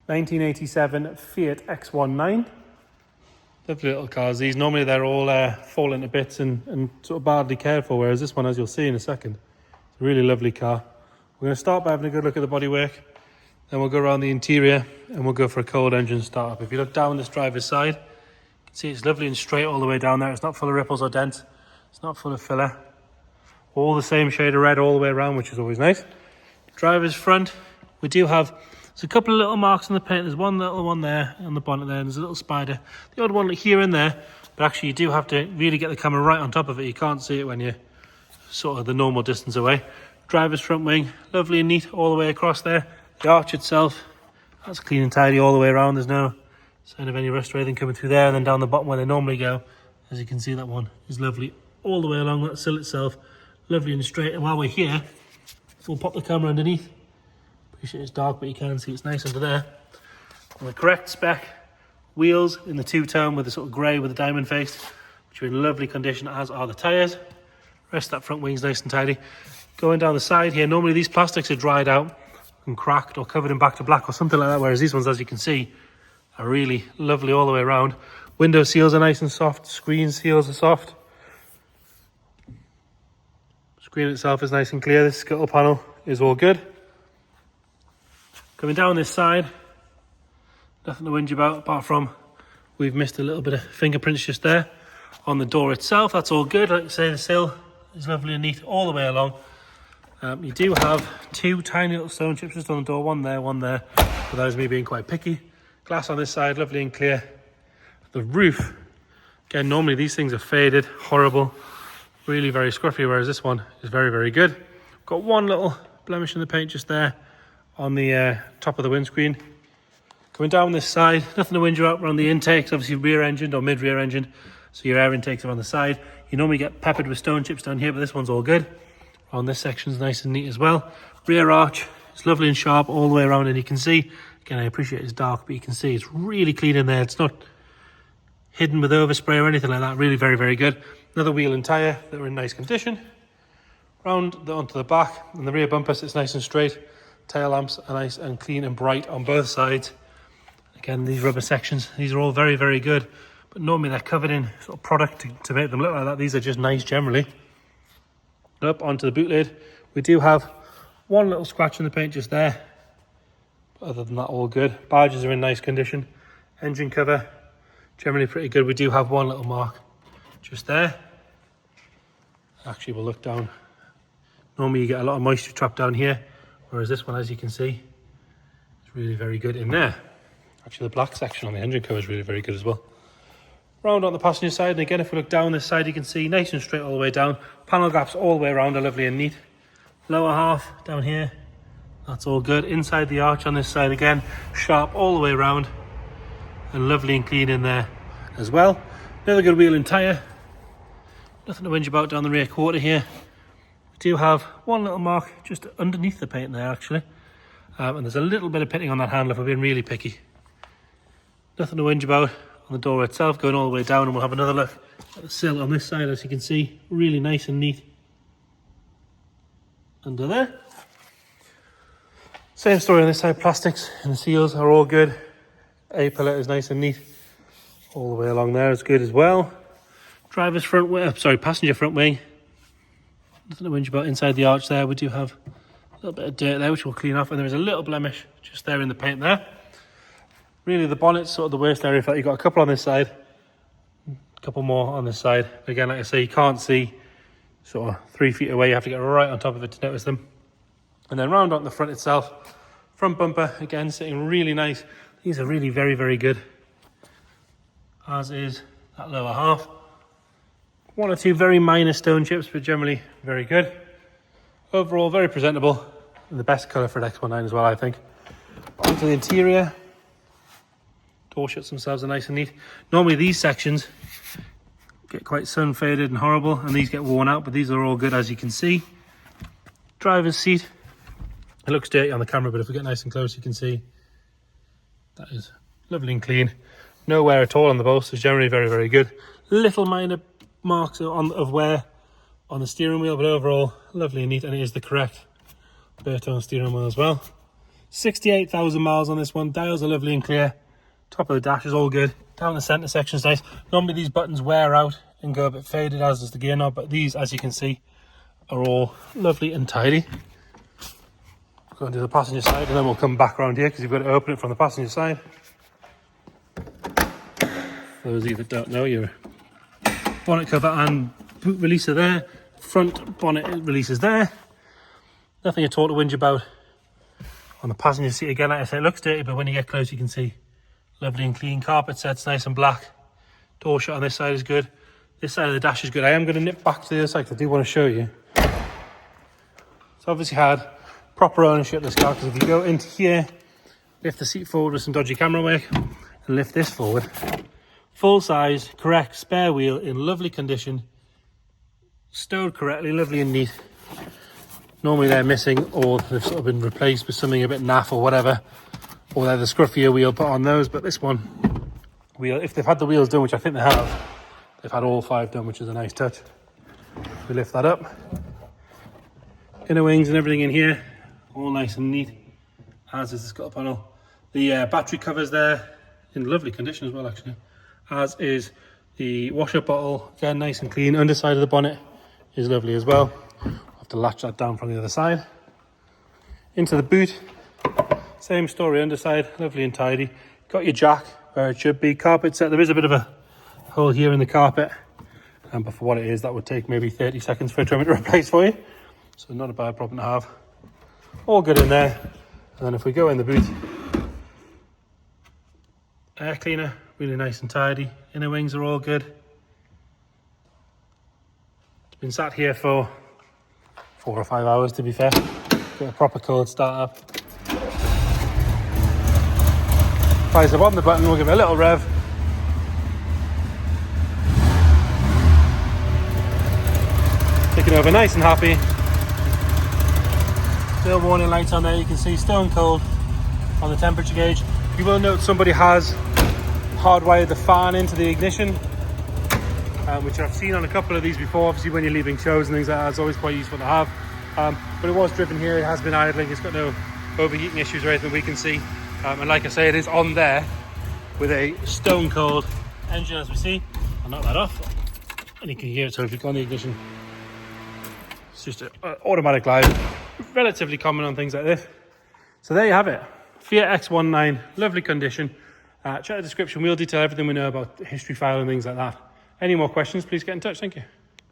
1987 Fiat X1 Lovely little cars. These normally they're all falling to bits and sort of badly cared for, whereas this one, as you'll see in a second, it's a really lovely car. We're going to start by having a good look at the bodywork, then we'll go around the interior and we'll go for a cold engine startup. If you look down this driver's side, you can see it's lovely and straight all the way down there. It's not full of ripples or dents. It's not full of filler. All the same shade of red all the way around, which is always nice. Driver's front, we do have, there's a couple of little marks on the paint. There's one little one there on the bonnet there, and there's a little spider. The odd one here and there, but actually you do have to really get the camera right on top of it. You can't see it when you're sort of the normal distance away. Driver's front wing, lovely and neat all the way across there. The arch itself, that's clean and tidy all the way around. There's no sign of any rust or anything coming through there. And then down the bottom where they normally go, as you can see, that one is lovely all the way along. That sill itself, lovely and straight. And while we're here, we'll pop the camera underneath. Appreciate it's dark, but you can see it's nice under there. On the correct spec, wheels in the two-tone with the sort of grey with the diamond face, which are in lovely condition, as are the tyres. Rest of that front wing's nice and tidy. Going down the side here, normally these plastics are dried out and cracked or covered in back to black or something like that, whereas these ones, as you can see, are really lovely all the way around. Window seals are nice and soft. Screen seals are soft. Screen itself is nice and clear. This scuttle panel is all good. Coming down this side, nothing to whinge about apart from we've missed a little bit of fingerprints just there. On the door itself, that's all good. Like I say, the sill is lovely and neat all the way along. You do have two tiny little stone chips just on the door, one there, but that is me being quite picky. Glass on this side, lovely and clear. The roof, again, normally these things are faded, horrible, really very scruffy, whereas this one is very, very good. Got one little blemish in the paint just there on the top of the windscreen. Coming down this side, nothing to whinge about around the intakes, obviously rear engined or mid-rear engined, so your air intakes are on the side. You normally get peppered with stone chips down here, but this one's all good. On this section's nice and neat as well. Rear arch, it's lovely and sharp all the way around, and you can see, again, I appreciate it's dark, but you can see it's really clean in there. It's not hidden with overspray or anything like that. Really very, very good. Another wheel and tyre that are in nice condition. Onto the back, and the rear bumper sits nice and straight. Tail lamps are nice and clean and bright on both sides. Again, these rubber sections, these are all very, very good, but normally they're covered in sort of product to make them look like that. These are just nice generally. Up onto the boot lid, we do have one little scratch in the paint just there. But other than that, all good. Barges are in nice condition. Engine cover, generally pretty good. We do have one little mark just there. Actually, we'll look down. Normally you get a lot of moisture trapped down here, whereas this one, as you can see, is really very good in there. Actually, the black section on the engine cover is really very good as well. Round on the passenger side, and again, if we look down this side, you can see nice and straight all the way down. Panel gaps all the way around are lovely and neat. Lower half down here, that's all good. Inside the arch on this side again, sharp all the way around, and lovely and clean in there as well. Another good wheel and tyre. Nothing to whinge about down the rear quarter here. We do have one little mark just underneath the paint there, actually. And there's a little bit of pitting on that handle if we're being really picky. Nothing to whinge about on the door itself, going all the way down, and we'll have another look at the sill on this side. As you can see, really nice and neat under there. Same story on this side. Plastics and the seals are all good. A-pillar is nice and neat all the way along there. It's good as well. Driver's front wing, passenger front wing. Nothing to whinge about inside the arch there. We do have a little bit of dirt there, which we'll clean off, and there is a little blemish just there in the paint there. Really, the bonnet's sort of the worst area. You've got a couple on this side, a couple more on this side. Again, like I say, you can't see sort of 3 feet away. You have to get right on top of it to notice them. And then round on the front itself, front bumper, again, sitting really nice. These are really very, very good, as is that lower half. One or two very minor stone chips, but generally very good. Overall, very presentable, and the best colour for an X19 as well, I think. Onto the interior. Door shuts themselves are nice and neat. Normally these sections get quite sun faded and horrible, and these get worn out, but these are all good, as you can see. Driver's seat. It looks dirty on the camera, but if we get nice and close, you can see that is lovely and clean. No wear at all on the bolsters, generally very, very good. Little minor marks of wear on the steering wheel, but overall lovely and neat, and it is the correct Bertone steering wheel as well. 68,000 miles on this one. Dials are lovely and clear. Top of the dash is all good. Down the centre section is nice. Normally these buttons wear out and go a bit faded, as does the gear knob, but these, as you can see, are all lovely and tidy. Go into the passenger side and then we'll come back around here because you've got to open it from the passenger side. For those of you that don't know, your bonnet cover and boot releaser there. Front bonnet releases there. Nothing at all to whinge about. On the passenger seat again, like I say, it looks dirty, but when you get close you can see lovely and clean. Carpet set's nice and black. Door shut on this side is good. This side of the dash is good. I am going to nip back to the other side because I do want to show you. It's obviously had proper ownership of this car, because if you go into here, lift the seat forward with some dodgy camera work and lift this forward, full size, correct spare wheel in lovely condition, stowed correctly, lovely and neat. Normally they're missing, or they've sort of been replaced with something a bit naff or whatever, or they're the scruffier wheel put on those, but this one, wheel, if they've had the wheels done, which I think they have, they've had all 5 done, which is a nice touch. We lift that up. Inner wings and everything in here, all nice and neat, as is the scuttle panel. The battery covers there in lovely condition as well, actually, as is the wash-up bottle, again nice and clean. Underside of the bonnet is lovely as well. I'll have to latch that down from the other side. Into the boot, same story, underside lovely and tidy. Got your jack where it should be. Carpet set, there is a bit of a hole here in the carpet, but for what it is, that would take maybe 30 seconds for a trimmer to replace for you, so not a bad problem to have. All good in there. And then if we go in the boot, air cleaner, really nice and tidy. Inner wings are all good. It's been sat here for 4 or 5 hours, to be fair. Get a proper cold start up. Fires up on the button, we'll give it a little rev. Taking over nice and happy. Still warning lights on there, you can see stone cold on the temperature gauge. You will note somebody has hardwired the fan into the ignition, which I've seen on a couple of these before. Obviously when you're leaving shows and things like that, it's always quite useful to have. But it was driven here, it has been idling, it's got no overheating issues or anything we can see. And like I say, it is on there with a stone cold engine, as we see. I'll knock that off and you can hear it. So if you've got on the ignition, it's just an automatic light, relatively common on things like this. So there you have it, Fiat X1, lovely condition. Check the description, we'll detail everything we know about the history file and things like that. Any more questions, please get in touch. Thank you.